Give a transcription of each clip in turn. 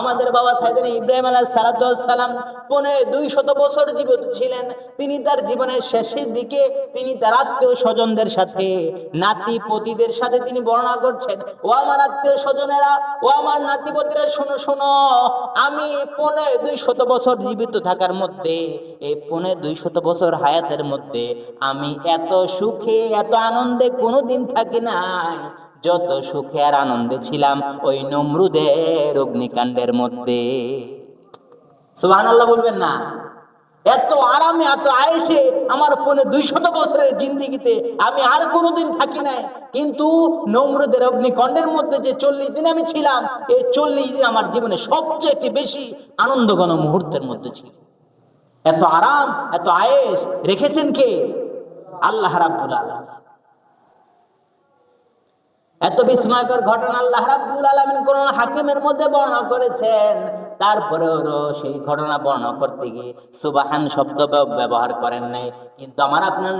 আমাদের বাবা সাইয়েদনা ইব্রাহিম আলাইহিস সালাম 250 বছর জীবিত ছিলেন। তিনি তার জীবনের শেষের দিকে তিনি তার আত্মীয় স্বজনদের সাথে, নাতি পতিদের সাথে তিনি বর্ণনা করছেন, ও আমার আত্মীয় স্বজনেরা, ও আমার নাতি পতিরা, শোনো শোনো, আমি 250 বছর জীবিত থাকার মধ্যে, এই 250 বছর হায়াতের মধ্যে আমি এত সুখে এত আনন্দে কোনোদিন থাকি নাই যত সুখে আর আনন্দে ছিলাম ওই নমরুদের অগ্নিকাণ্ডের মধ্যে। সুবহানাল্লাহ বলবেন না? এত আরামে এত আয়েশে আমার 250 বছরের জিন্দেগিতে আমি আর কোনোদিন থাকি নাই, কিন্তু নমরুদের অগ্নিকাণ্ডের মধ্যে যে 40 দিন আমি ছিলাম, এই 40 দিন আমার জীবনে সবচেয়ে বেশি আনন্দঘন মুহূর্তের মধ্যে ছিল। এত আরাম এত আয়েশ রেখেছেন কে? আল্লাহ রাব্বুল আলামিন। এত বিস্ময়কর ঘটনা আল্লাহ রাব্বুল আলামিন কোরআন হাকিমের মধ্যে বর্ণনা করেছেন, তারপরেও সেই ঘটনা বর্ণনা করতে গিয়ে সুবহান শব্দ ব্যবহার করেন নাই। কিন্তু আমার আপনার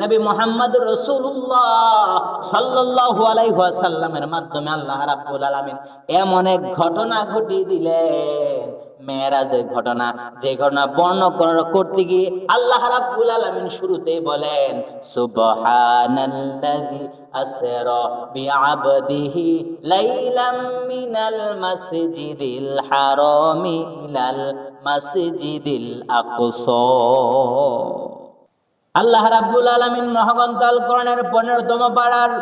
নবী মুহাম্মদ রাসূলুল্লাহ সাল্লাল্লাহু আলাইহি ওয়াসাল্লামের মাধ্যমে আল্লাহ রাব্বুল আলামিন এমন এক ঘটনা ঘটিয়ে দিলেন, মেরাজের ঘটনা, যে ঘটনা বর্ণনা করতে গিয়ে আল্লাহ রাব্বুল আলামিন শুরুতেই বলেন সুবহানাল্লাযী আসরা বিআবদিহি লাইলাম মিনাল মাসজিদিল হারামি ইলাল মাসজিদিল আকসা। আল্লাহ রাব্বুল আলামিন মহাগ্রন্থ আল কোরআনের 15তম পারার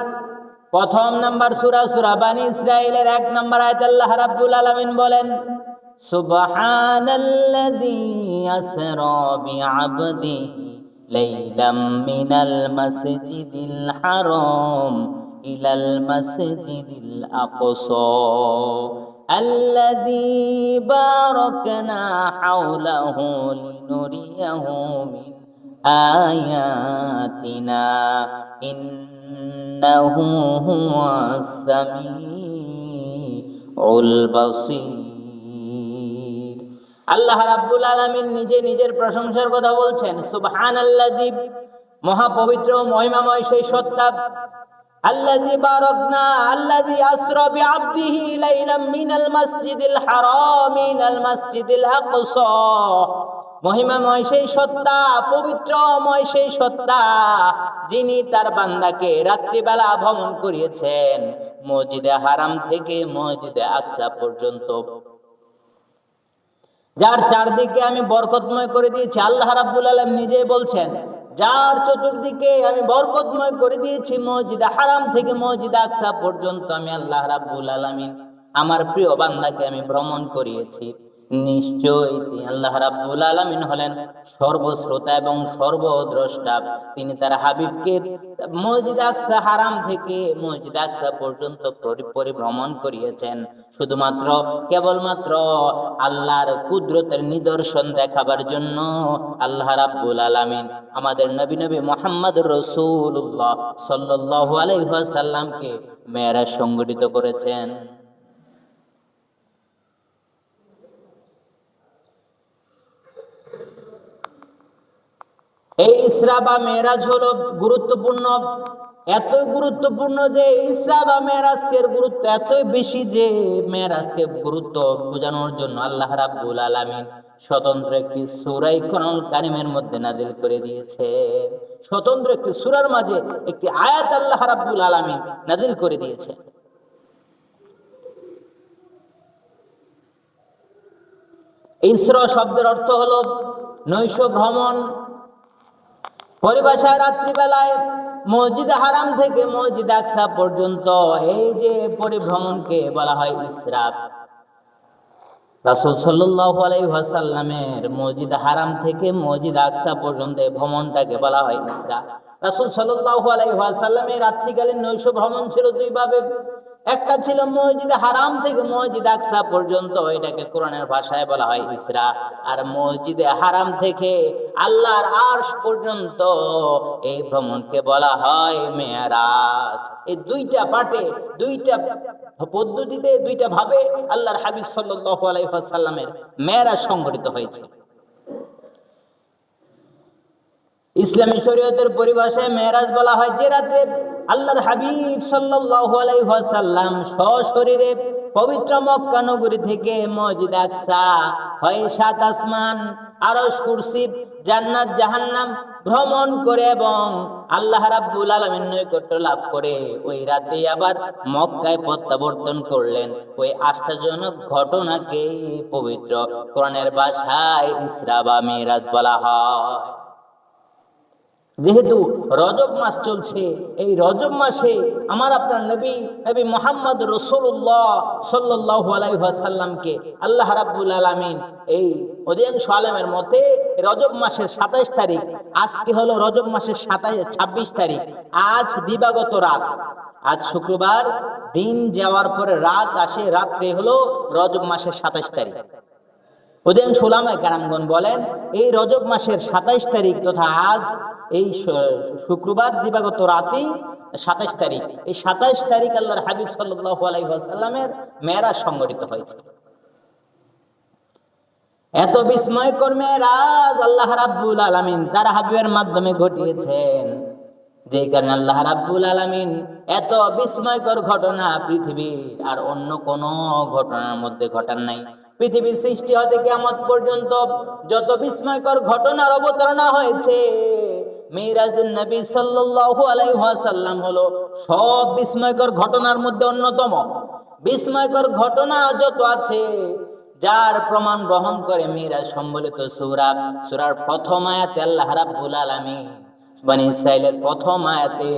প্রথম নাম্বার সূরা বানী ইসরাঈলের 1 নম্বর আয়াতে আল্লাহ রাব্বুল আলামিন বলেন সুবহানাল্লাযী আসরা বিআবদিহি লাইলাম মিনাল মাসজিদিল হারাম ইলাল মাসজিদিল আকসা আল্লাযী বারাকনা হাওলাহু লিনুরিয়াহু মিন আয়াতিনা ইন্নাহু হুয়াস সামিউল বাসীর। আল্লাহ রাব্বুল আলামিন নিজে নিজের প্রশংসার কথা বলছেন। সুবহানাল্লাযী, মহাপবিত্র মহিমাময় সেই সত্তা, আল্লাযী বারাকনা, আল্লাযী আসরা বিআবদিহি লাইলাম মিনাল মাসজিদিল হারাম ইলাল মাসজিদিল আকসা। মহিমাময় সেই সত্তা, পবিত্রময় সেই সত্তা, যিনি তার বান্দাকে রাত্রিবেলা ভ্রমণ করিয়েছেন মসজিদে হারাম থেকে মসজিদে আকসা পর্যন্ত, যার চারদিকে আমি বরকতময় করে দিয়েছি। আল্লাহ রাব্বুল আলামিন নিজেই বলছেন, যার চতুর্দিকে আমি বরকতময় করে দিয়েছি মসজিদে হারাম থেকে মসজিদে আকসা পর্যন্ত, আমি আল্লাহ রাব্বুল আলামিন আমার প্রিয় বান্দাকে আমি ভ্রমণ করিয়েছি। নিশ্চয়ই আল্লাহ রাব্বুল আলামিন হলেন সর্বশ্রোতা এবং সর্বদ্রষ্টা। তিনি তার হাবিবকে মসজিদ আকসা হারাম থেকে মসজিদ আকসা পর্যন্ত পরিভ্রমণ করিয়েছেন শুধুমাত্র কেবলমাত্র আল্লাহর কুদরতের নিদর্শন দেখাবার জন্য। আল্লাহ রাব্বুল আলামিন আমাদের নবী মুহাম্মদ রাসূলুল্লাহ সাল্লাল্লাহু আলাইহি ওয়াসাল্লামকে মেরাজ সংগঠিত করেছেন। এই ইসরা বা মেরাজ হলো গুরুত্বপূর্ণ, এতই গুরুত্বপূর্ণ যে ইসরা বা মেরাজের গুরুত্ব এতই বেশি যে মেরাজকে গুরুত্ব বোঝানোর জন্য আল্লাহ রাব্বুল আলামিন স্বতন্ত্র একটি সূরা কোরআনুল কারীমের মধ্যে নাযিল করে দিয়েছে। স্বতন্ত্র একটি সূরার মাঝে একটি আয়াত আল্লাহ রাব্বুল আলামিন নাযিল করে দিয়েছে। ইসরা শব্দের অর্থ হলো নৈশ ভ্রমণ। পরিভাষায় রাত্রিবেলায় মসজিদ হারাম থেকে মসজিদ আকসা পর্যন্ত এই যে পরিভ্রমণকে বলা হয় ইসরা। রাসূল সাল্লাল্লাহু আলাইহি ওয়াসাল্লামের মসজিদ হারাম থেকে মসজিদ আকসা পর্যন্ত এই ভ্রমণটাকে বলা হয় ইসরা। রাসূল সাল্লাল্লাহু আলাইহি ওয়াসাল্লামের রাত্রিকালীন নৈশ ভ্রমণ ছিল দুই ভাবে। একটা ছিল মসজিদ হারাম থেকে মসজিদ আকসা পর্যন্ত, এটাকে কোরআনের ভাষায় বলা হয় ইসরা। আর মসজিদে হারাম থেকে আল্লাহর আরশ পর্যন্ত এই ভ্রমণকে বলা হয় মেরাজ। এই দুইটা পার্টে, দুইটা পদ্ধতিতে, দুইটা ভাবে আল্লাহর হাবিব সাল্লাল্লাহু আলাইহি ওয়াসাল্লামের মেরাজ সংঘটিত হয়েছে। ইসলামী শরীয়তের পরিভাষায় মেরাজ বলা হয় যে রাতে আল্লাহর হাবিব সাল্লাল্লাহু আলাইহি ওয়াসাল্লাম সশরীরে পবিত্র মক্কা নগরী থেকে মসজিদ আকসা হয়ে 7 আসমান, আরশ, কুরসি, জান্নাত, জাহান্নাম ভ্রমণ করে এবং আল্লাহ রাব্বুল আলামিন নৈকট্য লাভ করে ওই রাতে আবার মক্কায় প্রত্যাবর্তন করলেন। ওই আশ্চর্যজনক ঘটনাকে পবিত্র কোরআনের ভাষায় ইসরা বা মিরাজ বলা হয়। যেহেতু রজব মাস চলছে, এই রজব মাসে আমার আপনার নবী মুহাম্মদ রাসূলুল্লাহ সাল্লাল্লাহু আলাইহি ওয়াসাল্লামকে আল্লাহ রাব্বুল আলামিন এই অধিকাংশ আলেমের মতে রজব মাসের 27 তারিখ, আজকে হলো রজব মাসের 26 তারিখ, আজ দিবাগত রাত, আজ শুক্রবার, দিন যাওয়ার পরে রাত আসে, রাত্রে হলো রজব মাসের 27 তারিখ। অধিকাংশ উলামায়ে কেরামগণ বলেন এই রজব মাসের 27 তারিখ তথা আজ এই শুক্রবার দিবাগত রাতেই 27 তারিখ, এই 27 তারিখ আল্লাহর হাবিব সাল্লাল্লাহু আলাইহি ওয়াসাল্লামের মেরাজ সংঘটিত হয়েছে। এত বিস্ময়কর মেরাজ আল্লাহ রাব্বুল আলামিন তার হাবিবের মাধ্যমে ঘটিয়েছেন, যে কারণে আল্লাহ রাব্বুল আলামিন এত বিস্ময়কর ঘটনা পৃথিবীর আর অন্য কোন ঘটনার মধ্যে ঘটান নাই। পৃথিবীর সৃষ্টি হতে কিয়ামত পর্যন্ত যত বিস্ময়কর ঘটনার অবতারণা হয়েছে, মিরাজুন নবী সাল্লাল্লাহু আলাইহি ওয়াসাল্লাম হলো সব বিস্ময়কর ঘটনার মধ্যে অন্যতম। বিস্ময়কর ঘটনা যত আছে, যার প্রমাণ গ্রহণ করে মিরাজ সম্বলিত সূরার প্রথম আয়াতে আল্লাহ রাব্বুল আলামিন বনি ইসরাইলের প্রথম আয়াতে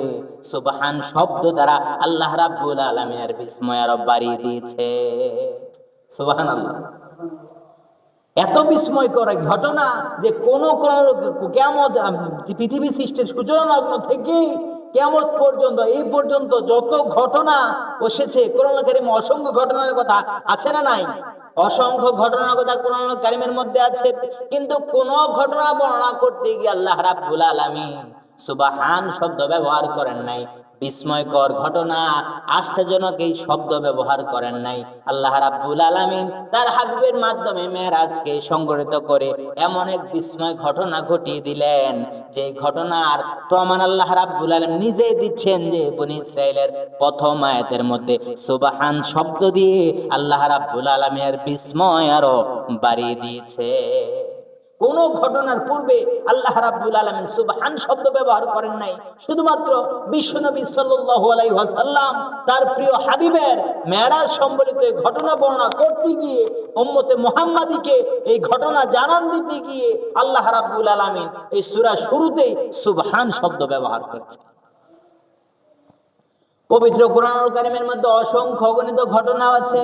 সুবহান শব্দ দ্বারা আল্লাহ রাব্বুল আলামিনের বিস্ময় আরো বাড়িয়ে দিয়েছে। সুবহানাল্লাহ। এত বিস্ময়কর ঘটনা যে কোন কিয়ামত, পৃথিবী সৃষ্টির সূচনা লগ্ন থেকে কিয়ামত পর্যন্ত এই পর্যন্ত যত ঘটনা এসেছে কোরআন কারীমে অসংখ্য ঘটনার কথা আছে না নাই? অসংখ্য ঘটনার কথা কোরআন কারীমের মধ্যে আছে, কিন্তু কোন ঘটনা বর্ণনা করতে গিয়ে আল্লাহ রাব্বুল আলামিন সুবহান শব্দ ব্যবহার করেন নাই, বিস্ময়কর ঘটনা, আশ্চর্যজনক এই শব্দ ব্যবহার করেন নাই। আল্লাহ রাব্বুল আলামিন তার হাবিবের মাধ্যমে মেরাজকে সংগঠিত করে এমন এক বিস্ময় ঘটনা ঘটিয়ে দিলেন, যে ঘটনার প্রমাণ আল্লাহ রাব্বুল আলামিন নিজেই দিচ্ছেন, যে বনি ইসরাইলের প্রথম আয়াতের মধ্যে সুবহান শব্দ দিয়ে আল্লাহ রাব্বুল আলামিনের বিস্ময় আরো বাড়িয়ে দিয়েছে। কোন ঘটনার পূর্বে আল্লাহ রাব্বুল আলামিন সুবহান শব্দ ব্যবহার করেন নাই। শুধুমাত্র বিশ্বনবী সাল্লাল্লাহু আলাইহি ওয়াসাল্লাম তার প্রিয় হাবিবের মেরাজ সম্বলিত এই ঘটনা বর্ণনা করতে গিয়ে উম্মতে মুহাম্মাদীকে এই ঘটনা জানান দিতে গিয়ে আল্লাহ রাব্বুল আলামিন এই সূরা শুরুতেই সুবহান শব্দ ব্যবহার করেছেন। পবিত্র কোরআনুল কারীমের মধ্যে অসংখ্য অগণিত ঘটনা আছে,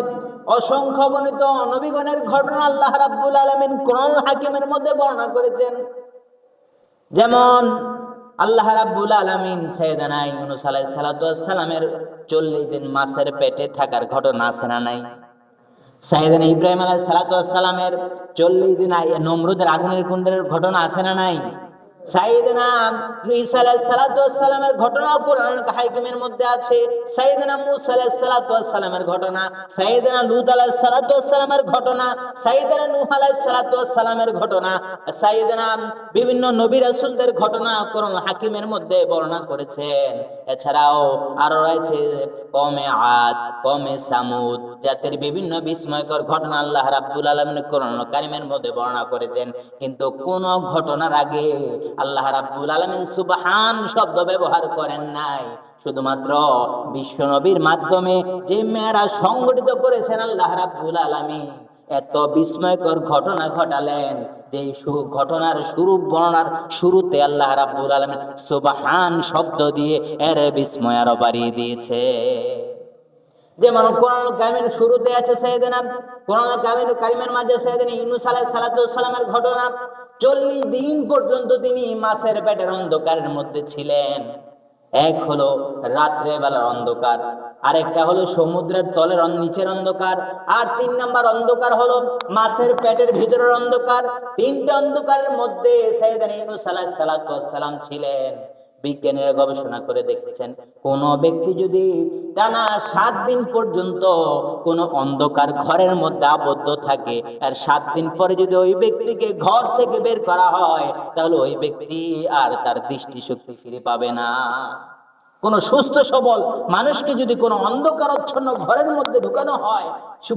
অসংখ্য গণিত নবীগণের ঘটনা আল্লাহ রাব্বুল আলামিন কোরআন হাকিমের মধ্যে বর্ণনা করেছেন। যেমন আল্লাহ রাব্বুল আলামিন সাইয়েদানা ইউনূস আলাইহিস সালাতু ওয়াস সালামের 40 দিন মাছের পেটে থাকার ঘটনা আছে না নাই? সাইয়েদানা ইব্রাহিম আলাইহিস সালাতু ওয়াস সালামের 40 দিন নমরুদের আগুনের কুণ্ডের ঘটনা আছে না নাই? সাইয়েদনা ঈসা আলাইহিস সালাতু ওয়াস সালামের ঘটনা কোরআন হাকিমের মধ্যে আছে। সাইয়েদনা মূসা আলাইহিস সালাতু ওয়াস সালামের ঘটনা, সাইয়েদনা লূত আলাইহিস সালাতু ওয়াস সালামের ঘটনা, সাইয়েদনা নূহ আলাইহিস সালাতু ওয়াস সালামের ঘটনা, সাইয়েদনা বিভিন্ন নবী রাসূলদের ঘটনা কোরআন হাকিমের মধ্যে বর্ণনা করেছেন। এছাড়াও আরো রয়েছে কওমে আদ, কওমে সামুদ জাতির বিভিন্ন বিস্ময়কর ঘটনা আল্লাহ রাব্বুল আলামিন কোরআন কারীমের মধ্যে বর্ণনা করেছেন। কিন্তু কোন ঘটনার আগে আল্লাহ রাব্বুল আলামিন সুবহান শব্দ ব্যবহার করেন নাই। শুধুমাত্র বিশ্বনবীর মাধ্যমে যে মেরাজ সংগঠিত করেছেন আল্লাহ রাব্বুল আলামিন, এত বিস্ময়কর ঘটনা ঘটালেন যে ঘটনার বর্ণনার শুরুতে আল্লাহ রাব্বুল আলামিন সুবহান শব্দ দিয়ে এর বিস্ময় আরো বাড়িয়ে দিয়েছে। যেমন কোরআন কারীমের শুরুতে আছে সাইয়েদনা কোরআন কারীমের মাঝে সাইয়েদনা ইউনূস আলাইহিস সালাতু ওয়াস সালামের ঘটনা। 40 দিন পর্যন্ত তিনি মাছের পেটের অন্ধকারের মধ্যে ছিলেন। এক হলো রাত্রে বেলার অন্ধকার, আরেকটা হলো সমুদ্রের তলের নিচের অন্ধকার, আর 3 নাম্বার অন্ধকার হলো মাছের পেটের ভিতরের অন্ধকার। 3টা অন্ধকারের মধ্যে সাইয়েদনা ইউনূস আলাইহিস সালাতু ওয়াস সালাম ছিলেন। বিজ্ঞানীরা গবেষণা করে দেখেছেন, কোন ব্যক্তি যদি টানা 7 দিন পর্যন্ত কোন অন্ধকার ঘরের মধ্যে আবদ্ধ থাকে, আর 7 দিন পরে যদি ওই ব্যক্তিকে ঘর থেকে বের করা হয়, তাহলে ওই ব্যক্তি আর তার দৃষ্টিশক্তি ফিরে পাবে না। কোন সুস্থ সবল মানুষকে যদি কোনো অন্ধকারাচ্ছন্ন ঘরের মধ্যে ঢুকানো হয়,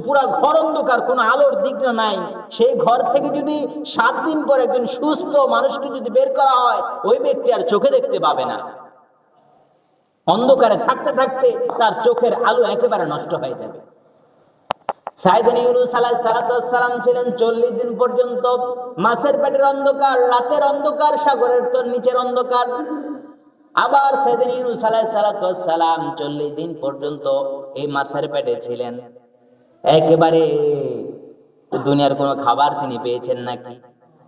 পুরা ঘর অন্ধকার, কোনো আলোর দিক নাই, সেই ঘর থেকে যদি 7 দিন পর একজন সুস্থ মানুষকে যদি বের করা হয়, ওই ব্যক্তি আর চোখে দেখতে পাবে না। অন্ধকারে থাকতে থাকতে তার চোখের আলো একেবারে নষ্ট হয়ে যাবে। সাইয়েদনা ইউনূস আলাইহিস সালাম ছিলেন 40 দিন পর্যন্ত মাছের পেটের অন্ধকার, রাতের অন্ধকার, সাগরের তো নিচের অন্ধকার। আবার সাইয়েদনা ইউনূস আলাইহিস সালাম 40 দিন পর্যন্ত এই মাছের পেটে ছিলেন। একেবারে দুনিয়ার কোনো খাবার তিনি পেয়েছেন নাকি?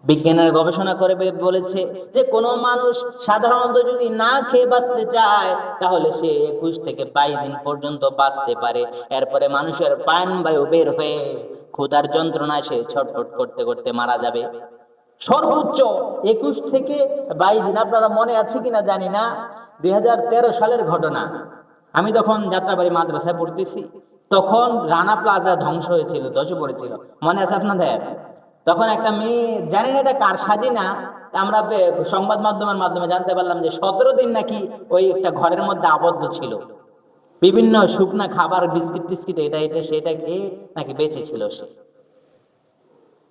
বিজ্ঞানের গবেষণা করে বলেছে যে কোনো মানুষ সাধারণত যদি না খেয়ে বাঁচতে চায় তাহলে সে 21 থেকে 22 দিন পর্যন্ত বাঁচতে পারে। এরপরে মানুষের প্রাণবায়ু বের হয়ে ক্ষুধার যন্ত্রণায় সে ছটফট করতে করতে মারা যাবে। সর্বোচ্চ 21 থেকে 22 দিন। আপনারা মনে আছে কিনা জানি না, 2013 সালের ঘটনা। আমি তখন যাত্রাবাড়ি মাদ্রাসায় পড়তেছি, তখন রানা প্লাজা ধ্বংস হয়েছিল, ধসে পড়েছিল, মনে আছে আপনাদের? তখন একটা মেয়ে, জানি না এটা কার সাজি না, আমরা সংবাদ মাধ্যমের মাধ্যমে জানতে পারলাম যে 17 দিন নাকি ওই একটা ঘরের মধ্যে আবদ্ধ ছিল, বিভিন্ন শুকনা খাবার, বিস্কিট টিস্কিট, এটা এটা সেটা খেয়ে নাকি বেঁচে ছিল। সে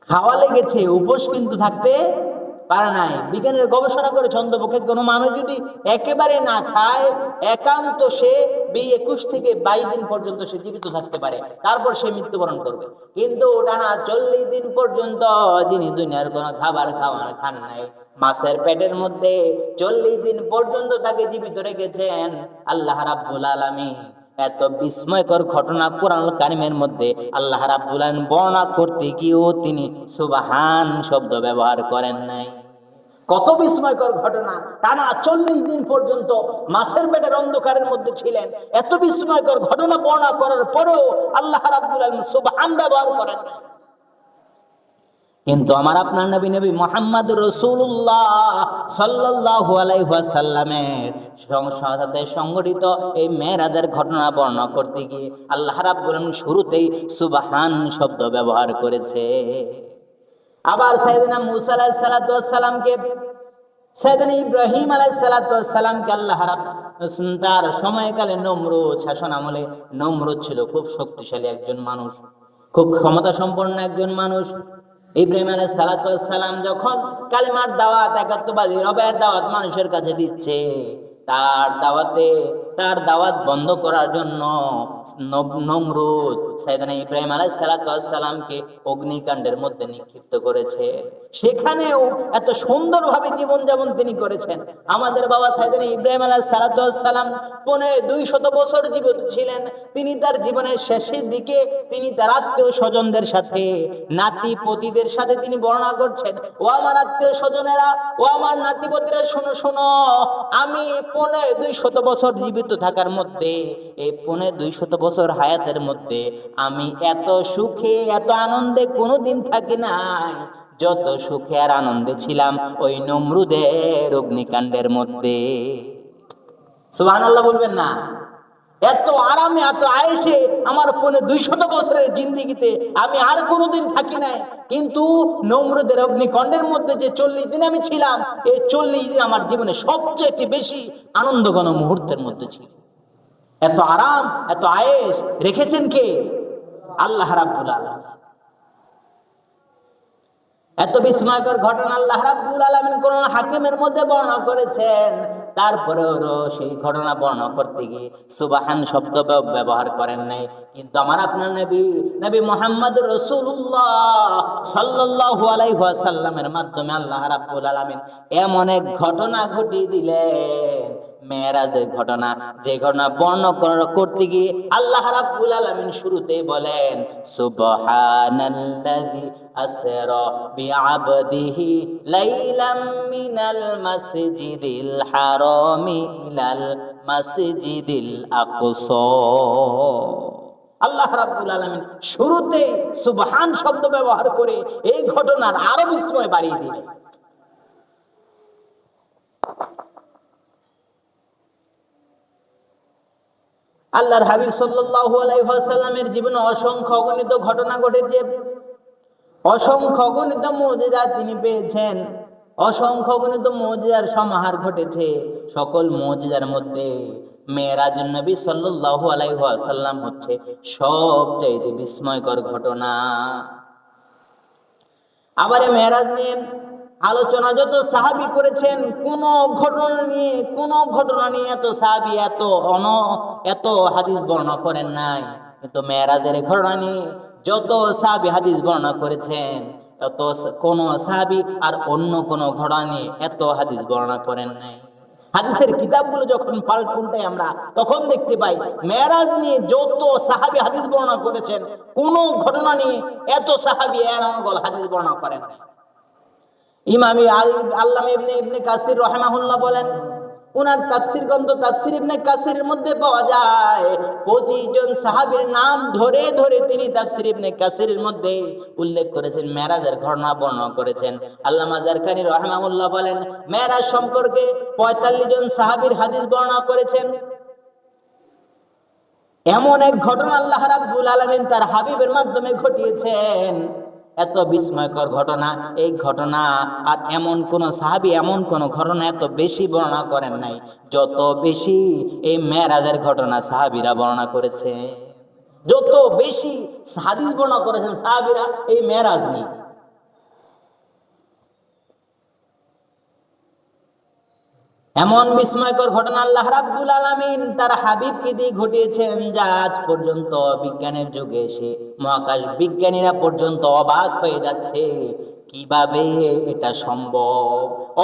খাওয়া লেগেছে, উপোস কিন্তু থাকতে পারে নাই। বিজ্ঞানের গবেষণা করে অন্তপক্ষে কোনো মানুষ যদি একেবারে না খায়, একান্ত সে 21 থেকে 22 দিন পর্যন্ত সে জীবিত থাকতে পারে, তারপর সে মৃত্যুবরণ করবে। কিন্তু টানা 40 দিন পর্যন্ত যিনি দুনিয়ার কোনো খাবার খান নাই, মাছের পেটের মধ্যে 40 দিন পর্যন্ত তাকে জীবিত রেখেছেন আল্লাহ রাব্বুল আলামিন। এত বিস্ময়কর ঘটনা কোরআনুল কারীমের মধ্যে আল্লাহ রাব্বুল আলামিন বর্ণনা করতে গিয়েও তিনি সুবহান শব্দ ব্যবহার করেন নাই। কত বিস্ময়কর ঘটনা! টানা 40 দিন পর্যন্ত মাছের পেটের অন্ধকারের মধ্যে ছিলেন। এত বিস্ময়কর ঘটনা বর্ণনা করার পরেও আল্লাহ রাব্বুল আলামিন সুবহান ব্যবহার করেন নাই। কিন্তু আমার আপনার নবী মুহাম্মদুর রাসূলুল্লাহ সাল্লাল্লাহু আলাইহি ওয়াসাল্লামের সাথে সংঘটিত এই মেরাজের ঘটনা বর্ণনা করতে গিয়ে আল্লাহ রাব্বুল আলামিন শুরুতেই সুবহান শব্দ ব্যবহার করেছে। আবার সাইয়েদনা মূসা আলাইহিস সালামকে, সাইয়েদনা ইব্রাহিম আলাইহিস সালামকে আল্লাহ রাব্বুল তার সময়কালে নমরুদ শাসন আমলে, নমরুদ ছিল খুব শক্তিশালী একজন মানুষ, খুব ক্ষমতা সম্পন্ন একজন মানুষ। ইব্রাহিম আলাইহিস সালাম যখন কালিমার দাওয়াত, একাত্মবাদী রবের দাওয়াত মানুষের কাছে দিচ্ছে, তার দাওয়াত বন্ধ করার জন্য নমরুদ সাইয়েদনা ইব্রাহিম আলাইহিস সালামকে অগ্নিকাণ্ডের মধ্যে নিক্ষিপ্ত করেছে। সেখানেও এত সুন্দরভাবে জীবনযাপন তিনি করেছেন। আমাদের বাবা সাইয়েদনা ইব্রাহিম আলাইহিস সালাম 250 বছর জীবিত ছিলেন। তিনি তার জীবনের শেষের দিকে তিনি তার আত্মীয় স্বজনদের সাথে, নাতি পতিদের সাথে তিনি বর্ণনা করছেন, ও আমার আত্মীয় স্বজনেরা, ও আমার নাতিপতিরা, শোনো শোনো, আমি 250 বছর জীবিত থাকার মধ্যে, এই 250 বছর হায়াতের মধ্যে আমি এত সুখে এত আনন্দে কোনোদিন থাকি নাই যত সুখে আর আনন্দে ছিলাম ওই নমরুদের অগ্নিকাণ্ডের মধ্যে। সুবহানাল্লাহ বলবেন না? এত আরামে এত আয়েশে আমার 250 বছরের জিন্দেগিতে আমি আর কোনোদিন থাকি নাই, কিন্তু নমরুদের অগ্নিকাণ্ডের মধ্যে যে 40 দিন আমি ছিলাম, এই 40 দিন আমার জীবনে সবচেয়ে বেশি আনন্দঘন মুহূর্তের মধ্যে ছিল। এত আরাম এত আয়েশ রেখেছেন কে? আল্লাহ রাব্বুল আলামিন। এত বিস্ময়কর ঘটনা আল্লাহ রাব্বুল আলামিন কোরআন হাকিমের মধ্যে বর্ণনা করেছেন। তারপরেও সেই ঘটনা বর্ণনা করতে গিয়ে সুবহান শব্দ ব্যবহার করেন নাই। কিন্তু আমার আপনার নবী মুহাম্মদুর রাসূলুল্লাহ সাল্লাল্লাহু আলাইহি ওয়াসাল্লামের মাধ্যমে আল্লাহ রাব্বুল আলামিন এমন এক ঘটনা ঘটিয়ে দিলেন, মেরাজের ঘটনা, যে ঘটনা বর্ণনা করতে গিয়ে আল্লাহ রাব্বুল আলামিন শুরুতেই বলেন সুবহানাল্লাযী আসরা বিআবদিহি লাইলাম মিনাল মাসজিদিল হারামি ইলাল মাসজিদিল আকসা। আল্লাহ রাব্বুল আলামিন শুরুতেই সুবহান শব্দ ব্যবহার করে এই ঘটনার আরো বিস্ময় বাড়িয়ে দিলেন। আল্লাহর হাবিব সাল্লাল্লাহু আলাইহি ওয়াসাল্লামের জীবনে অসংখ্য অগণিত ঘটনা ঘটেছে, অসংখ্য অগণিত মুজিজা তিনি পেয়েছেন, অসংখ্য অগণিত মুজিজার সমাহার ঘটেছে। সকল মুজিজার মধ্যে মেরাজ নবী সাল্লাল্লাহু আলাইহি ওয়াসাল্লাম হচ্ছে সবচাইতে বিস্ময়কর ঘটনা। আবার মেরাজ নিয়ে আলোচনা যত সাহাবী করেছেন, কোন ঘটনা নিয়ে এত সাহাবী এত হাদিস বর্ণনা করেন নাই। কিন্তু মেরাজের ঘটনা নিয়ে যত সাহাবী হাদিস বর্ণনা করেছেন, তত কোন সাহাবী আর অন্য কোন ঘটনা নিয়ে এত হাদিস বর্ণনা করেন নাই। হাদিসের কিতাবগুলো যখন উল্টাই আমরা, তখন দেখতে পাই মেরাজ নিয়ে যত সাহাবী হাদিস বর্ণনা করেছেন, কোন ঘটনা নিয়ে এত সাহাবী এরকম হাদিস বর্ণনা করেন নাই। ইমাম আল্লামা ইবনে কাসির রাহিমাহুল্লাহ বলেন, উনার তাফসীর গ্রন্থ তাফসীর ইবনে কাসিরের মধ্যে পাওয়া যায় প্রতিজন সাহাবীর নাম ধরে ধরে তিনি তাফসীর ইবনে কাসিরের মধ্যে উল্লেখ করেছেন, মেরাজের ঘটনা বর্ণনা করেছেন। আল্লামা জারকানি রাহিমাহুল্লাহ বলেন, মেরাজ সম্পর্কে 45 জন সাহাবীর হাদিস বর্ণনা করেছেন। এমন এক ঘটনা আল্লাহ রাব্বুল আলামিন তার হাবিবের মাধ্যমে ঘটিয়েছেন, এত বিস্ময়কর ঘটনা। এই ঘটনা আর এমন কোন সাহাবী এমন কোন ঘটনা এত বেশি বর্ণনা করেন নাই যত বেশি এই মেরাজের ঘটনা সাহাবীরা বর্ণনা করেছে। যত বেশি হাদিস বর্ণনা করেছেন সাহাবীরা এই মেরাজ নিয়ে। এমন বিস্ময়কর ঘটনা আল্লাহ রাব্বুল আলামিন তার হাবিবকে দিয়ে ঘটিয়েছেন, যা আজ পর্যন্ত বিজ্ঞানের যুগে এসে মহাকাশ বিজ্ঞানীরা পর্যন্ত অবাক হয়ে যাচ্ছে, কিভাবে এটা সম্ভব।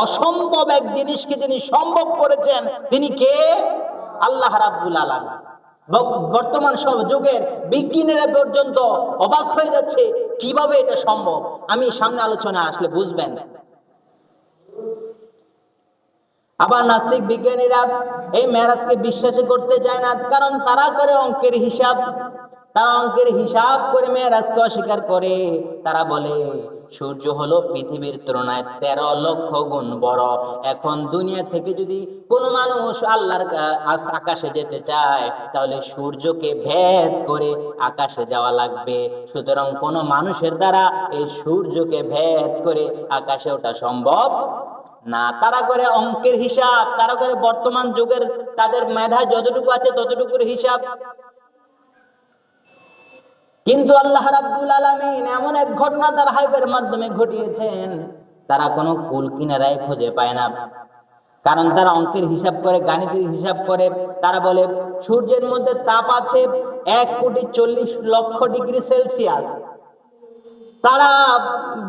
অসম্ভব এক জিনিসকে যিনি সম্ভব করেছেন তিনি কে? আল্লাহ রাব্বুল আলামিন। বর্তমান সব যুগের বিজ্ঞানীরা পর্যন্ত অবাক হয়ে যাচ্ছে, কিভাবে এটা সম্ভব। আমি সামনে আলোচনা আসলে বুঝবেন। আবার নাস্তিক বিজ্ঞানীরা এই মেরাজকে বিশ্বাসই করতে চায় না, কারণ তারা করে অঙ্কের হিসাব। তারা অঙ্কের হিসাব করে মেরাজকে অস্বীকার করে। তারা বলে সূর্য হলো পৃথিবীর তুলনায় 13 লক্ষ গুণ বড়। এখন দুনিয়া থেকে যদি কোনো মানুষ আল্লাহর আকাশে যেতে চায়, তাহলে সূর্যকে ভেদ করে আকাশে যাওয়া লাগবে। সুতরাং কোনো মানুষের দ্বারা এই সূর্যকে ভেদ করে আকাশে ওঠা সম্ভব না। তারা করে অঙ্কের হিসাব, তারা করে বর্তমান যুগের তাদের মেধা যতটুকু আছে ততটুকুর হিসাব। কিন্তু আল্লাহ রাব্বুল আলামিন এমন এক ঘটনা তার হাবিবের মাধ্যমে ঘটিয়েছেন, তারা কোনো কুল কিনারায় খুঁজে পায় না। কারণ তারা অঙ্কের হিসাব করে, গাণিতিক হিসাব করে। তারা বলে সূর্যের মধ্যে তাপ আছে 1,40,00,000 °C। তারা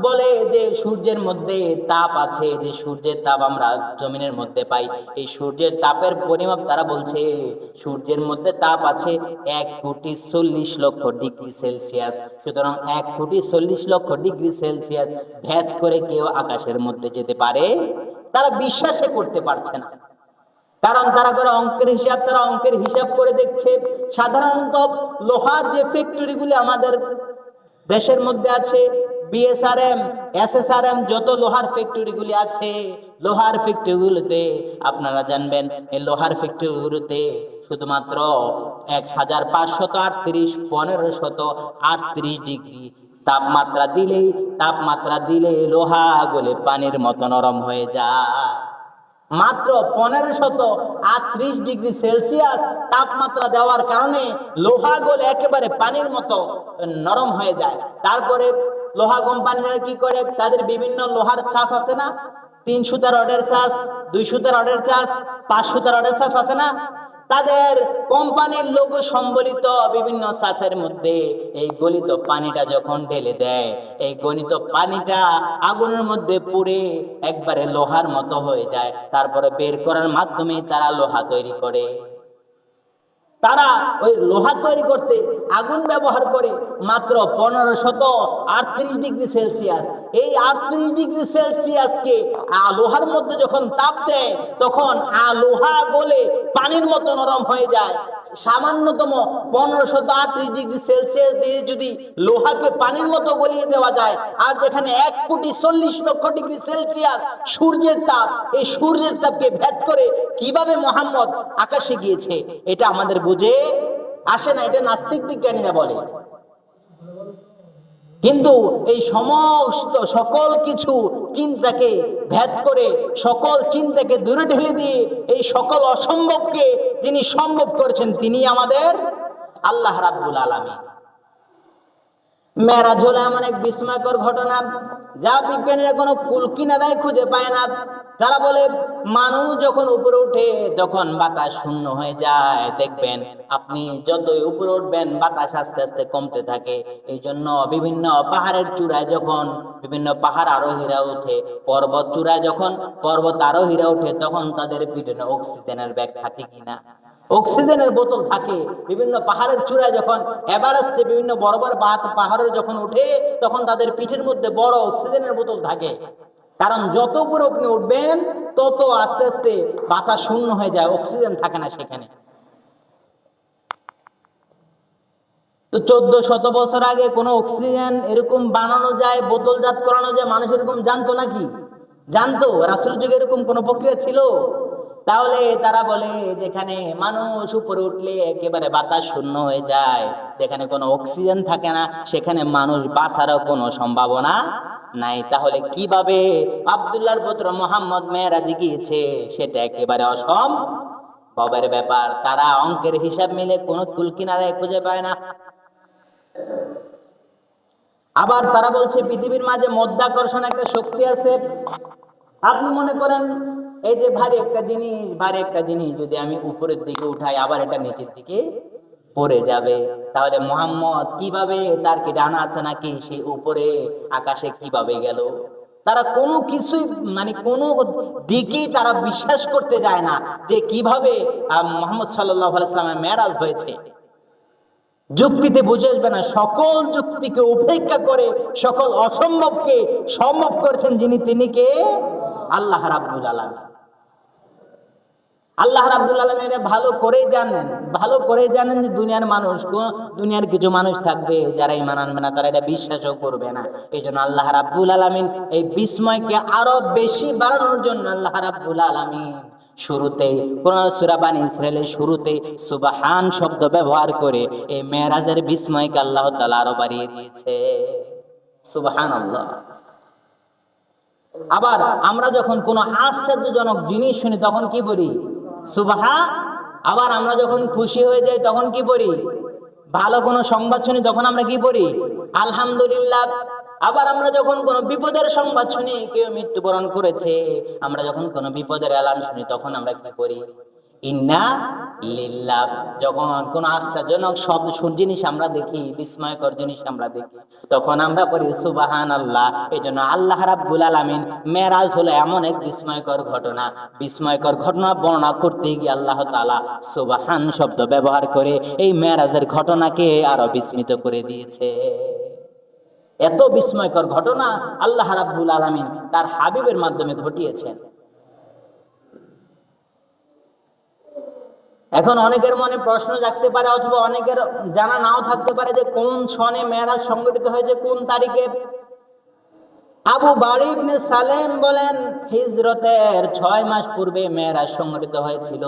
বলে যে সূর্যের মধ্যে তাপ আছে, যে সূর্যের তাপ আমরা জমিনের মধ্যে পাই, এই সূর্যের তাপের পরিমাপ তারা বলছে সূর্যের মধ্যে তাপ আছে 1,40,00,000 °C। সুতরাং 1,40,00,000 °C ভেদ করে কেউ আকাশের মধ্যে যেতে পারে? তারা বিশ্বাসই করতে পারছে না। কারণ তারা করে অঙ্কের হিসাব, তারা অঙ্কের হিসাব করে দেখছে সাধারণত লোহার যে ফ্যাক্টরিগুলি আমাদের দেশের মধ্যে আছে, বিএসআরএম, এসএসআরএম, যত লোহার ফ্যাক্টরিগুলি আছে, লোহার ফ্যাক্টরিগুলোতে আপনারা জানবেন এই লোহার ফ্যাক্টরিগুলোতে শুধুমাত্র 1538 ডিগ্রি তাপমাত্রা দিলেই লোহা গলে পানির মতো নরম হয়ে যায়। মাত্র 1538 ডিগ্রি সেলসিয়াস তাপমাত্রা দেওয়ার কারণে লোহা গলে একেবারে পানির মতো নরম হয়ে যায়। তারপরে লোহা কোম্পানিরা কি করে, তাদের বিভিন্ন লোহার ছাঁচ আছে না, 3 সুতা রডের ছাঁচ, 2 সুতা রডের ছাঁচ, 5 সুতা রডের ছাঁচ আছে না, তাদের কোম্পানির লোগো সম্বলিত বিভিন্ন ছাঁচের মধ্যে এই গলিত পানিটা যখন ঢেলে দেয়, এই গলিত পানিটা আগুনের মধ্যে পুড়ে একবারে লোহার মতো হয়ে যায়। তারপরে বের করার মাধ্যমে তারা লোহা তৈরি করে। তারা ওই লোহা তৈরি করতে আগুন ব্যবহার করে মাত্র 1538 ডিগ্রি সেলসিয়াস। এই 38 ডিগ্রি সেলসিয়াসকে লোহার মধ্যে যখন তাপ দেয়, তখন লোহা গলে পানির মতো নরম হয়ে যায়। সামান্যতম 1538 ডিগ্রি সেলসিয়াস দিয়ে যদি লোহাকে পানির মতো গলিয়ে দেওয়া যায়, আর যেখানে 1,40,00,000 ডিগ্রি সেলসিয়াস সূর্যের তাপ, এই সূর্যের তাপকে ভেদ করে কিভাবে মুহাম্মদ আকাশে গিয়েছে, এটা আমাদের বুঝে আসে না। এটা নাস্তিক বিজ্ঞানীরা বলে। কিন্তু এই সমস্ত সকল কিছু চিন্তাকে ভেদ করে, সকল চিন্তাকে দূরে ঠেলে দিয়ে এই সকল অসম্ভবকে যিনি সম্ভব করেছেন তিনি আমাদের আল্লাহ রাব্বুল আলামিন। মেরাজ হলো এমন এক বিস্ময়কর ঘটনা যা বিজ্ঞানীরা কোনো কুল কিনারায় খুঁজে পায় না। তারা বলে মানুষ যখন উপরে ওঠে তখন বাতাস শূন্য হয়ে যায়। দেখবেন আপনি যতই উপরে উঠবেন বাতাস আস্তে আস্তে কমতে থাকে। এই জন্য বিভিন্ন পাহাড়ের চূড়ায় যখন বিভিন্ন পাহাড় আরোহীরা ওঠে, পর্বত চূড়ায় যখন পর্বত আরোহীরা ওঠে, তখন তাদের পিঠে অক্সিজেনের ব্যাগ থাকে কিনা, অক্সিজেনের বোতল থাকে। বিভিন্ন পাহাড়ের চূড়ায় যখন এভারেস্টে বিভিন্ন বড় বড় পাহাড়ে যখন ওঠে তখন তাদের পিঠের মধ্যে বড় অক্সিজেনের বোতল থাকে। কারণ যত উপরে আপনি উঠবেন তত আস্তে আস্তে বাতাস শূন্য হয়ে যায়, অক্সিজেন থাকে না সেখানে। তো 1400 বছর আগে কোন অক্সিজেন এরকম বানানো যায়, বোতলজাত করানো যায়, মানুষ এরকম জানতো নাকি? জানতো? রাসূল যুগে এরকম কোন প্রক্রিয়া ছিল? তাহলে তারা বলে যেখানে মানুষ উপরে উঠলে একেবারে বাতাস শূন্য হয়ে যায়, যেখানে কোনো অক্সিজেন থাকে না, সেখানে মানুষ বাঁচারও কোনো সম্ভাবনা নাই। তাহলে কিভাবে আব্দুল্লাহর পুত্র মুহাম্মদ মেরাজে গিয়েছে? সেটা একেবারে অসম্ভবের ব্যাপার। তারা অঙ্কের হিসাব মিলে কোনো কুল কিনারায় খুঁজে পায় না। আবার তারা বলছে পৃথিবীর মাঝে মধ্যাকর্ষণ একটা শক্তি আছে। আপনি মনে করেন এই যে ভারী একটা জিনিস যদি আমি উপরের দিকে উঠাই আবার এটা নিচের দিকে পড়ে যাবে। তাহলে মুহাম্মদ কিভাবে, তার কি ডানা আছে নাকি, সে উপরে আকাশে কিভাবে গেল? তারা কোনো কিছুই মানে কোনো দিকেই তারা বিশ্বাস করতে যায় না যে কিভাবে মুহাম্মদ সাল্লাল্লাহু আলাইহি ওয়াসাল্লামের মেরাজ হয়েছে। যুক্তিতে বুঝে আসবে না। সকল যুক্তিকে উপেক্ষা করে সকল অসম্ভবকে সম্ভব করেছেন যিনি, তিনি কে? আল্লাহ রাব্বুল আলামিন। আল্লাহ রাব্বুল আলামিন এটা ভালো করে জানেন যে দুনিয়ার কিছু মানুষ থাকবে যারা ঈমান আনবে না, তারা এটা বিশ্বাসও করবে না। এই জন্য আল্লাহ রাব্বুল আলামিন এই বিস্ময়কে আরো বেশি বাড়ানোর জন্য আল্লাহ রাব্বুল আলামিন শুরুতেই সূরা বানী ইসরাঈলের শুরুতে সুবহান শব্দ ব্যবহার করে এই মেরাজের বিস্ময়কে আল্লাহ তাআলা আরো বাড়িয়ে দিয়েছে। সুবহানাল্লাহ। আবার আমরা যখন কোনো আশ্চর্যজনক জিনিস শুনি তখন কি বলি? সুবহান। আবার আমরা যখন খুশি হয়ে যাই তখন কি বলি? ভালো কোনো সংবাদ শুনি তখন আমরা কি বলি? আলহামদুলিল্লাহ। আবার আমরা যখন কোনো বিপদের সংবাদ শুনি, কেউ মৃত্যুবরণ করেছে, আমরা যখন কোনো বিপদের এলান শুনি তখন আমরা কি করি? ইন্না লিল্লাহ। যখন কোন আশ্চর্যজনক সব জিনিস আমরা দেখি, বিস্ময়কর জিনিস আমরা দেখি, তখন আমরা পড়ি সুবহানাল্লাহ। এই জন্য আল্লাহ রাব্বুল আলামিন মেরাজ হলো এমন এক বিস্ময়কর ঘটনা বর্ণনা করতে গিয়ে আল্লাহ তাআলা সুবহান শব্দ ব্যবহার করে এই মেরাজের ঘটনাকে আরো বিস্মিত করে দিয়েছে। এত বিস্ময়কর ঘটনা আল্লাহ রাব্বুল আলামিন তার হাবিবের মাধ্যমে ঘটিয়েছেন। এখন অনেকের মনে প্রশ্ন জাগতে পারে অথবা অনেকের জানা নাও থাকতে পারে যে কোন সনে মেরাজ সংগঠিত হয়েছে, কোন তারিখে। আবু বারি ইবনে সালেম বলেন হিজরতের 6 মাস পূর্বে মেরাজ সংগঠিত হয়েছিল।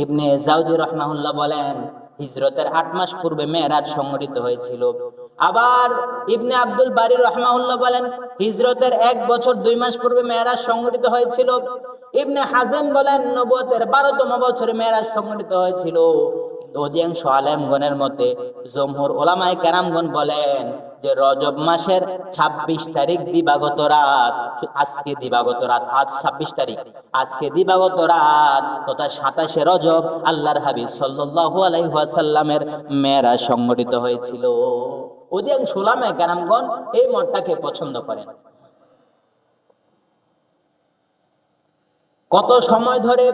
ইবনে জাওজি রাহমাহুল্লাহ বলেন হিজরতের 8 মাস পূর্বে মেরাজ সংগঠিত হয়েছিল। আবার ইবনে আব্দুল বারি রাহমাহুল্লাহ বলেন হিজরতের 1 বছর 2 মাস পূর্বে মেরাজ সংগঠিত হয়েছিল। ইবনে হাজম বলেন নবুয়তের 12তম বছরে মেরাজ সংগঠিত হয়েছিল। অধিকাংশ আলেমগণের মতে জমহুর উলামায়ে কেরামগণ বলেন যে রজব মাসের 26 তারিখ দিবাগত রাত, আজকে দিবাগত রাত, আজ 26 তারিখ, আজকে দিবাগত রাত তথা 27শে রজব আল্লাহর হাবিব সাল্লাল্লাহু আলাইহি ওয়াসাল্লামের মেরাজ সংগঠিত হয়েছিল। অধিকাংশ উলামায়ে কেরামগণ এই মতটাকে পছন্দ করেন। কত সময় ধরে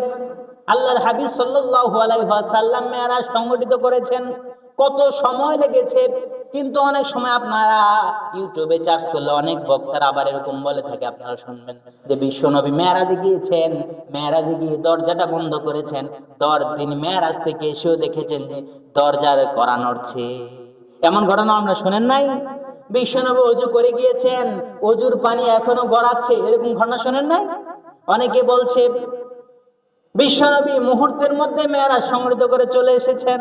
আল্লাহর হাবিব সাল্লাল্লাহু আলাইহি ওয়াসাল্লাম মেরাজ সংগঠিত করেছেন, কত সময় লেগেছে। কিন্তু অনেক সময় আপনারা ইউটিউবে সার্চ করলে অনেক বক্তারা আবার এরকম বলে থাকে, আপনারা শুনবেন যে বিশ্বনবী মেরাজে গিয়েছেন, মেরাজে গিয়ে দরজাটা বন্ধ করেছেন, তিনি মেরাজ থেকে এসেও দেখেছেন যে দরজার কড়া নড়ছে। এমন ঘটনা আমরা শুনেন নাই? বিশ্বনবী ওযু করে গিয়েছেন, ওযুর পানি এখনো গড়াচ্ছে, এরকম ঘটনা শুনেন নাই? অনেকে বলছে বিশ্বনবী মুহূর্তের মধ্যে মেরাজ সংগঠিত করে চলে এসেছেন।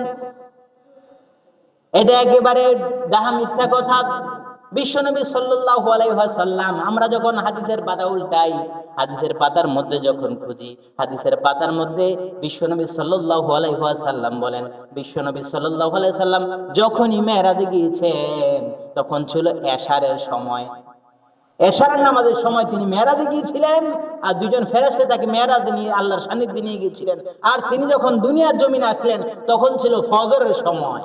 এটা একেবারে ডাহা মিথ্যা কথা। বিশ্বনবী সাল্লাল্লাহু আলাইহি ওয়াসাল্লাম, আমরা যখন হাদিসের পাতা উল্টাই, হাদিসের পাতার মধ্যে যখন খুঁজি, হাদিসের পাতার মধ্যে বিশ্বনবী সাল্লাল্লাহু আলাইহি ওয়াসাল্লাম বলেন, বিশ্বনবী সাল্লাল্লাহু আলাইহি ওয়াসাল্লাম যখনই মেরাজে গিয়েছেন তখন ছিল এশারের সময়। এশারের নামাজের সময় তিনি মেরাজে গিয়েছিলেন, আর দুইজন ফেরেশতা তাকে মেরাজে নিয়ে আল্লাহর সান্নিধ্যে নিয়ে গিয়েছিলেন। আর তিনি যখন দুনিয়ার জমিনে আসলেন তখন ছিল ফজরের সময়।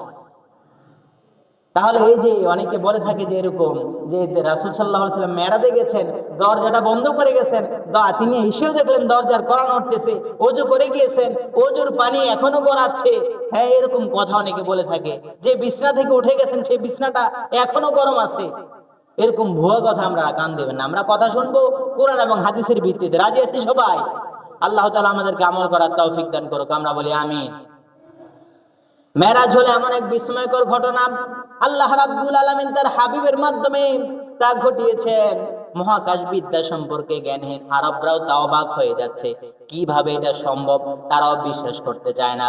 তাহলে এই যে অনেকে বলে থাকে যে এরকম যে রাসূল সাল্লাল্লাহু আলাইহি ওয়াসাল্লাম মেরাজে গেছেন, দরজাটা বন্ধ করে গেছেন, তিনি এসেও দেখলেন দরজার কড়া নড়তেছে, ওযু করে গিয়েছেন, ওযুর পানি এখনো গড়াচ্ছে। হ্যাঁ, এরকম কথা অনেকে বলে থাকে যে বিছনা থেকে উঠে গেছেন, সেই বিছনাটা এখনো গরম আছে। এরকম ভুয়া কথা আমরা কান দেবেন না। আমরা কথা শুনবো কোরআন এবং হাদিসের ভিত্তিতে। রাজি আছি সবাই? আল্লাহ তাআলা আমাদেরকে আমল করার তৌফিক দান করুক, আমরা বলি আমিন। মেরাজ হলো এমন এক বিস্ময়কর ঘটনা, আল্লাহ রাব্বুল আলামিন তার হাবিবের মাধ্যমে তা ঘটিয়েছেন। মহাকাশ বিদ্যা সম্পর্কে জ্ঞানহীন আরবরাও তা অবাক হয়ে যাচ্ছে, কিভাবে এটা সম্ভব, তারাও বিশ্বাস করতে চায় না।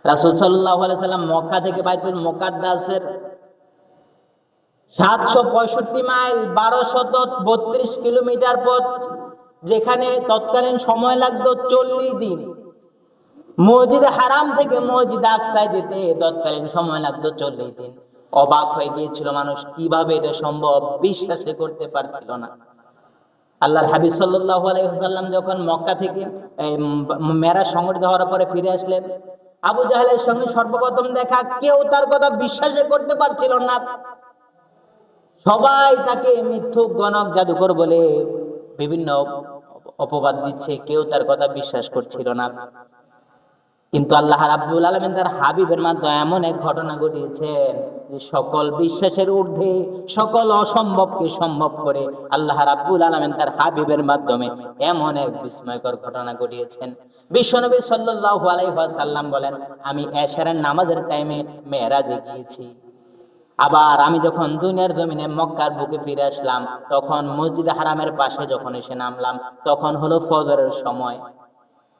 রাসূল সাল্লাল্লাহু আলাইহি সাল্লাম মক্কা থেকে বাইতুল মুকাদ্দাসের 765 মাইল 1232 কিলোমিটার পথ, যেখানে তৎকালীন সময় লাগতো 40 দিন। মসজিদে হারাম থেকে মসজিদে আকসায় যেতে তৎকালীন সময় লাগতো 40 দিন। অবাক হয়ে গিয়েছিল মানুষ, কিভাবে এটা সম্ভব, বিশ্বাসই করতে পারছিল না। আল্লাহর হাবিব সাল্লাল্লাহু আলাইহি ওয়াসাল্লাম যখন মক্কা থেকে মেরাজ সংগঠিত হওয়ার পরে ফিরে আসলেন, আবু জাহেলের সঙ্গে সর্বপ্রথম দেখা, কেউ তার কথা বিশ্বাসই করতে পারছিল না। সবাই তাকে মিথ্যুক, গণক, জাদুকর বলে বিভিন্ন অপবাদ দিচ্ছে, কেউ তার কথা বিশ্বাস করছিল না। কিন্তু আল্লাহ রাব্বুল আলামিন তার হাবিবের মাধ্যমে এমন এক ঘটনা ঘটিয়েছেন যে সকল বিশ্বাসের ঊর্ধ্বে সকল অসম্ভবকে সম্ভব করে আল্লাহ রাব্বুল আলামিন তার হাবিবের মাধ্যমে এমন এক বিস্ময়কর ঘটনা ঘটিয়েছেন। বিশ্বনবী সাল্লাল্লাহু আলাইহি ওয়াসাল্লাম বলেন, আমি এশারের নামাজের টাইমে মেরাজে গিয়েছি। আবার আমি যখন দুনিয়ার জমিনে মক্কার বুকে ফিরে আসলাম, তখন মসজিদে হারামের পাশে যখন এসে নামলাম, তখন হলো ফজরের সময়।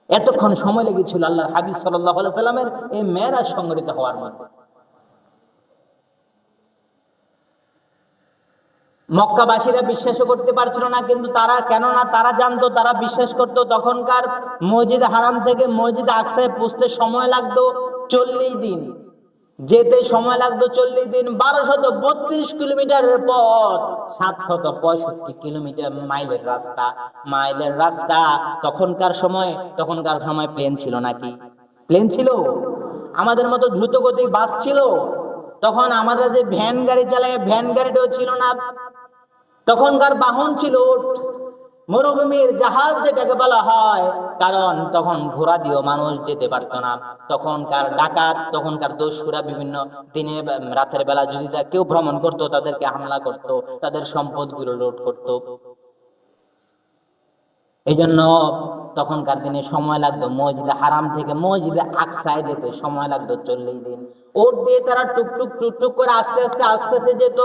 এতক্ষণ সময় লেগেছিল আল্লাহর হাবিব সাল্লাল্লাহু আলাইহি সাল্লামের এই মেরাজ সংগঠিত হওয়ার মধ্যে। মক্কাবাসীরা বিশ্বাসও করতে পারছিল না, কিন্তু তারা, কেননা তারা জানতো, তারা বিশ্বাস করতো তখনকার মসজিদে হারাম থেকে মসজিদে আকসায় পৌঁছতে সময় লাগতো 40 দিন, যেতে সময় লাগতো 40 দিন। 1232 কিলোমিটারের পথ, 765 কিলোমিটার মাইলের রাস্তা। তখনকার সময় প্লেন ছিল নাকি? প্লেন ছিল? আমাদের মতো দ্রুতগতি বাস ছিল? তখন আমাদের যে ভ্যান গাড়ি চালায়, ভ্যান গাড়িটাও ছিল না। তখনকার বাহন ছিল উট, মরুভূমির জাহাজ যেটাকে বলা হয়, কারণ তখন ঘোড়া দিয়েও মানুষ যেতে পারত না। তখনকার ডাকাত, তখনকার দস্যুরা বিভিন্ন দিনে রাতের বেলা যদি কেউ ভ্রমণ করত, তাদেরকে হামলা করত, তাদের সম্পদগুলো লুট করত। এই জন্য তখনকার দিনে সময় লাগতো মসজিদে হারাম থেকে মসজিদে আকসায় যেতে সময় লাগতো 40 দিন। ওট দিয়ে তারা টুকটুক করে আস্তে আস্তে যেত।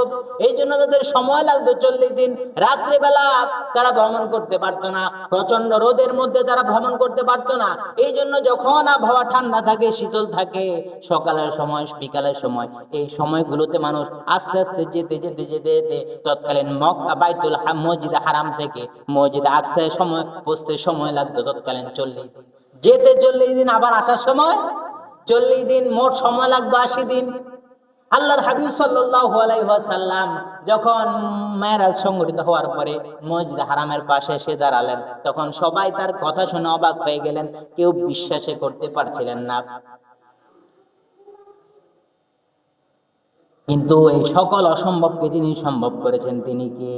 এই জন্য তাদের সময় লাগতো 40 দিন। রাত্রিবেলা তারা ভ্রমণ করতে পারতো না, প্রচন্ড রোদের মধ্যে তারা ভ্রমণ করতে পারতো না। এই জন্য যখন আবহাওয়া ঠান্ডা থাকে, শীতল থাকে, সকালের সময়, বিকালের সময়, এই সময়গুলোতে মানুষ আস্তে আস্তে যেতে তৎকালীন মক্কা বাইতুল মসজিদে হারাম থেকে মসজিদে আকসায় পৌঁছতে সময় লাগতো তৎকালীন 40 দিন। যেতে 40 দিন, আবার আসার সময় 40 দিন, মোট সময় লাগতো 80 দিন। আল্লাহর হাবিব সাল্লাল্লাহু আলাইহি ওয়াসাল্লাম যখন মেরাজ সংগঠিত হওয়ার পরে মসজিদে হারামের পাশে এসে দাঁড়ালেন, তখন সবাই তার কথা শুনে অবাক হয়ে গেলেন, কেউ বিশ্বাসই করতে পারছিলেন না। কিন্তু এই সকল অসম্ভবকে যিনি সম্ভব করেছেন, তিনি কে?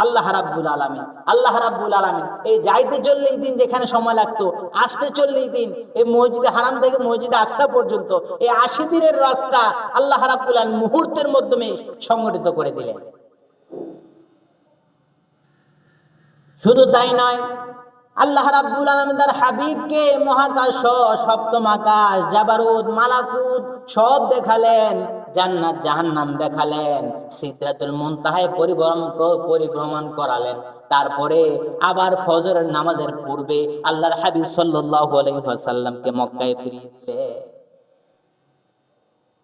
আল্লাহ রাব্বুল আলামিন। আল্লাহ রাব্বুল আলামিন এই যাইতে 40 দিন যেখানে সময় লাগতো, আসতে 40 দিন, এই মসজিদে হারাম থেকে মসজিদে আকসা পর্যন্ত এই 80 দিনের রাস্তা আল্লাহ রাব্বুল আলামিন মুহূর্তের মাধ্যমে সংগঠিত করে দিলেন। শুধু তাই নয়, আল্লাহ রাব্বুল আলামিন তার হাবিবকে মহাকাশ, সপ্তম আকাশ, জাবারুত, মালাকুত সব দেখালেন, জান্নাত জাহান্নাম দেখালেন, সিদরাতুল মুনতাহায় পরিভ্রমণ করালেন। তারপরে আবার ফজরের নামাজের পূর্বে আল্লাহর হাবিব সাল্লাল্লাহু আলাইহি ওয়াসাল্লামকে মক্কায় ফিরিয়ে দিলেন।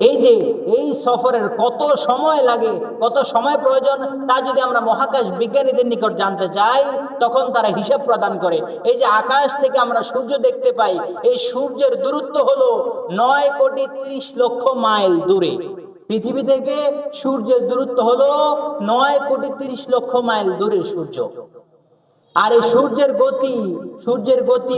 এই যে এই সফরের কত সময় লাগে, কত সময় প্রয়োজন, তা যদি আমরা মহাকাশ বিজ্ঞানীদের নিকট জানতে চাই, তখন তারা হিসাব প্রদান করে। এই যে আকাশ থেকে আমরা সূর্য দেখতে পাই, এই সূর্যের দূরত্ব হলো 9,30,00,000 মাইল দূরে। পৃথিবী থেকে সূর্যের দূরত্ব হলো 9,30,00,000 মাইল দূরে সূর্য। আর এই সূর্যের গতি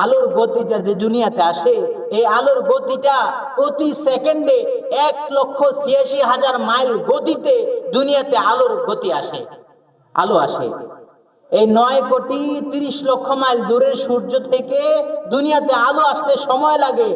আলোর গতি যে দুনিয়াতে আসে, এই আলোর গতিটা প্রতি সেকেন্ডে 1,86,000 মাইল গতিতে দুনিয়াতে আলোর গতি আসে, আলো আসে। এই 9,30,00,000 মাইল দূরের সূর্য থেকে দুনিয়াতে আলো আসতে সময় লাগে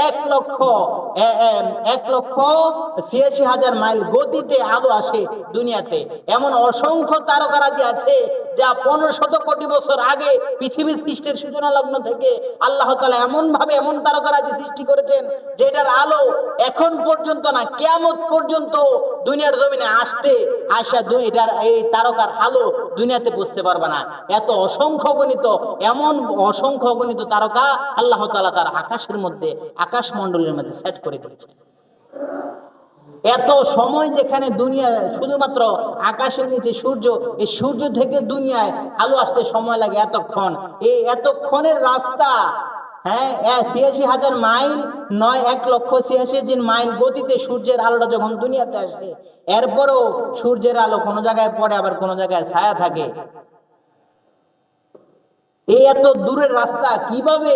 1,86,000 মাইল গতিতে আলো আসে দুনিয়াতে। এমন অসংখ্য তারকারাজি আছে যা 1500 কোটি বছর আগে পৃথিবী সৃষ্টির সূচনা লগ্ন থেকে আল্লাহ তাআলা এমন ভাবে এমন তারকারাজি সৃষ্টি করেছেন, যেটার আলো এখন পর্যন্ত না, কিয়ামত পর্যন্ত দুনিয়ার জমিনে এটার এই তারকার আলো দুনিয়াতে বুঝতে পারবে না। এত অসংখ্য অগণিত তারকা আল্লাহ তাআলা তার আকাশের মধ্যে, আকাশ মণ্ডলের মধ্যে সেট করে দিয়েছেন। এত সময় যেখানে দুনিয়া শুধুমাত্র আকাশের নিচে সূর্য, এই সূর্য থেকে দুনিয়ায় আলো আসতে সময় লাগে এতক্ষণ। এই এতক্ষণের রাস্তা, 86,000 মাইল, 1,86,000 মাইল গতিতে সূর্যের আলোটা যখন দুনিয়াতে আসে, এরপরও সূর্যের আলো কোনো জায়গায় পড়ে, আবার কোনো জায়গায় ছায়া থাকে। এই এত দূরের রাস্তা কিভাবে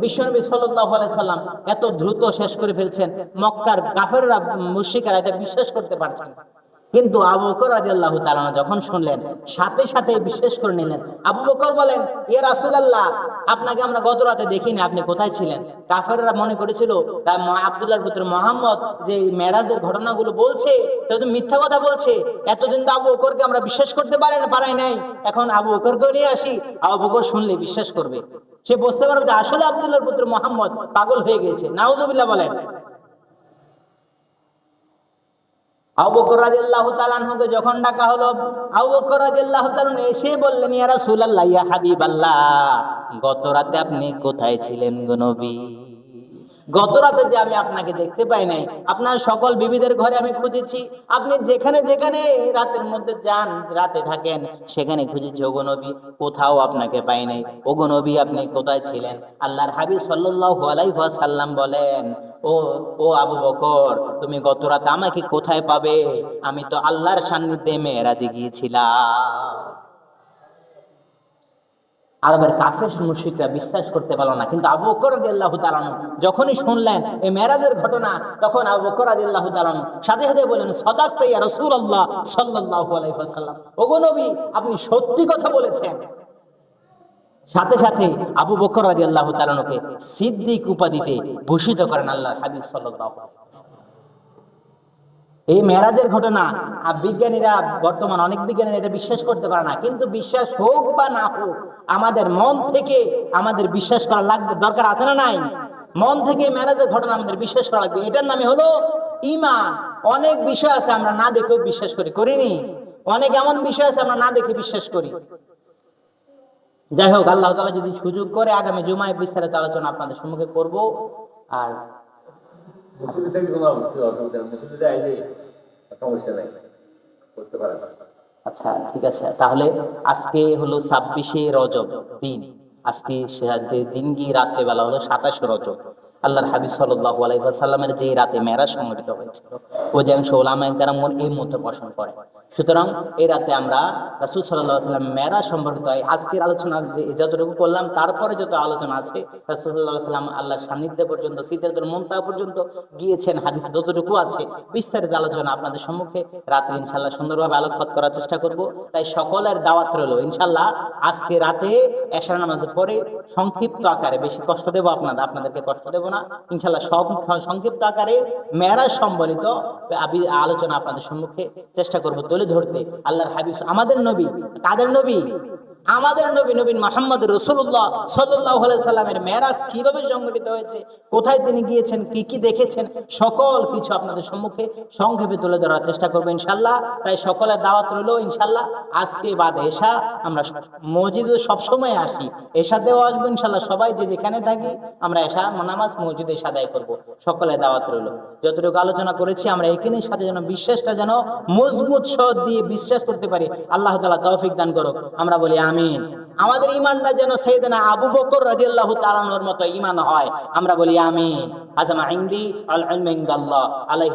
বিশ্বনবী সাল্লাল্লাহু আলাইহি সাল্লাম এত দ্রুত শেষ করে ফেলছেন? মক্কার কাফেররা, মুশরিকরা এটা বিশ্বাস করতে পারছেন না। কিন্তু আবু বকর রাদিয়াল্লাহু তাআলা যখন শুনলেন, সাথে সাথে বিশ্বাস করে নিলেন। আবু বকর বলেন, ইয়া রাসূলুল্লাহ, আপনাকে আমরা গত রাতে দেখিনি, আপনি কোথায় ছিলেন? কাফেররা মনে করেছিল আব্দুল্লাহর পুত্র মুহাম্মদ যে মেরাজের ঘটনাগুলো বলছে, তো মিথ্যা কথা বলছে। এতদিন তো আবু বকরকে আমরা বিশ্বাস করতে পারাই নাই, এখন আবু বকরকে নিয়ে আসি, আবু বকর শুনলে বিশ্বাস করবে। সে বুঝতে পারবে যে আসলে আব্দুল্লাহর পুত্র মুহাম্মদ পাগল হয়ে গেছে। নাউজুবিল্লাহ বলেন। আবু বকর রাদিয়াল্লাহু তাআলা আনহুকে যখন ডাকা হলো, আবু বকর রাদিয়াল্লাহু তাআলা এসে বললেন, ইয়া রাসূলুল্লাহ, ইয়া হাবিবাল্লাহ, গত রাতে আপনি কোথায় ছিলেন গো নবী? গত রাতে যে আমি আপনাকে দেখতে পাই নাই, আপনার সকল বিবিদের ঘরে আমি খুঁজেছি, আপনি যেখানে যেখানে রাতের মধ্যে যান, রাতে থাকেন, সেখানে খুঁজেছি ওগো নবী, কোথাও আপনাকে পাই নাই। ওগো নবী, আপনি কোথায় ছিলেন? আল্লাহর হাবিব সাল্লাল্লাহু আলাইহি ওয়াসাল্লাম বলেন, ও আবু বকর, তুমি গত রাতে আমাকে কোথায় পাবে? আমি তো আল্লাহর সান্নিধ্যে মেরাজে গিয়েছিলাম। আরবের কাফের মুশরিকরা বিশ্বাস করতে পারল না, কিন্তু আবু বকর রাদিয়াল্লাহু তাআলা যখনই শুনলেন এই মেরাজের ঘটনা, তখন আবু বকর রাদিয়াল্লাহু তাআলা সাথে সাথে বলেন, সাদাকতা ইয়া রাসূলুল্লাহ সাল্লাল্লাহু আলাইহি ওয়াসাল্লাম, ওগো নবী, আপনি সত্যি কথা বলেছেন। সাথে সাথে আবু বকর রাদিয়াল্লাহু তাআলাকে সিদ্দিক উপাধিতে ভূষিত করেন আল্লাহর হাবিব সাল্লাল্লাহু আলাইহি ওয়াসাল্লাম। এই মেরাজের ঘটনা বিজ্ঞানীরা, বর্তমান অনেক বিজ্ঞানীরা এটা বিশ্বাস করতে পারে না, কিন্তু বিশ্বাস হোক বা না হোক, আমাদের মন থেকে আমাদের বিশ্বাস করা লাগবে, দরকার আছে না নাই? মন থেকে মেরাজের ঘটনা আমাদের বিশ্বাস করা লাগবে। এটার নামে হলো ঈমান। অনেক বিষয় আছে আমরা না দেখেও বিশ্বাস করিনি। অনেক এমন বিষয় আছে আমরা না দেখে বিশ্বাস করি। যাই হোক, আল্লাহ তাআলা যদি সুযোগ করে আগামী জুমায় বিস্তারিত আলোচনা আপনাদের সম্মুখে করব। আর আচ্ছা, ঠিক আছে, তাহলে আজকে হলো 26শে রজব দিন। আজকে দিন গিয়ে রাত্রেবেলা হলো 27 রজব। আল্লাহর হাবিব সাল্লাল্লাহু আলাইহি ওয়াসাল্লামের যে রাতে মেরাজ সংঘটিত হয়েছিল, অধিকাংশ উলামায়ে কেরাম এই মত পোষণ করে। সুতরাং এই রাতে আমরা রাসূল সাল্লাল্লাহু আলাইহি ওয়াসাল্লাম মেরাজ সম্পর্কিত আজকের আলোচনা যতটুকু করলাম, তারপরে যত আলোচনা আছে, রাসূল সাল্লাল্লাহু আলাইহি ওয়াসাল্লাম আল্লাহর সান্নিধ্যে পর্যন্ত, সিদরাতুল মুনতাহা পর্যন্ত গিয়েছেন, হাদিসে যতটুকু আছে বিস্তারিত আলোচনা আপনাদের সম্মুখে রাতে ইনশাআল্লাহ সুন্দরভাবে আলোকপাত করার চেষ্টা করব। তাই সকলের দাওয়াত রইল ইনশাআল্লাহ, আজকে রাতে এশার নামাজের পরে সংক্ষিপ্ত আকারে, বেশি কষ্ট দেব আপনাদেরকে কষ্ট দেব না, ইনশাআল্লাহ সব সংক্ষিপ্ত আকারে মেরাজ সম্বলিত আলোচনা আপনাদের সম্মুখে চেষ্টা করব তুলে ধরতে। আল্লাহর হাবিব, আমাদের নবী, কাদের নবী? আমাদের নবী নবীন মুহাম্মদ রাসূলুল্লাহ সাল্লাল্লাহু আলাইহি সাল্লামের মেরাজ কিভাবে সংঘটিত হয়েছে, কোথায় তিনি গিয়েছেন, কি কি দেখেছেন, সকল কিছু আপনাদের সম্মুখে সংক্ষেপে তুলে ধরার চেষ্টা করবো ইনশাআল্লাহ। তাই সকলের দাওয়াত রইল ইনশাআল্লাহ। আজকে বাদ এশা আমরা মসজিদে সবসময় আসি, এশাতেও আসবো ইনশাআল্লাহ। সবাই যে যেখানে থাকি আমরা এশা নামাজ মসজিদে এসে আদায় করবো। সকলের দাওয়াত রইল। যতটুকু আলোচনা করেছি আমরা এখানের সাথে যেন বিশ্বাসটা যেন মজবুত সদ দিয়ে বিশ্বাস করতে পারি, আল্লাহ তাআলা তৌফিক দান করুক। আমরা বলি আমিন। আমাদের ঈমানটা যেন সাইয়েদনা আবু বকর রাদিয়াল্লাহু তাআলার মতো ঈমান হয়, আমরা বলি আমিন। আযামা ইনদি আল ইলমু ইনদাল্লাহ আলাইহি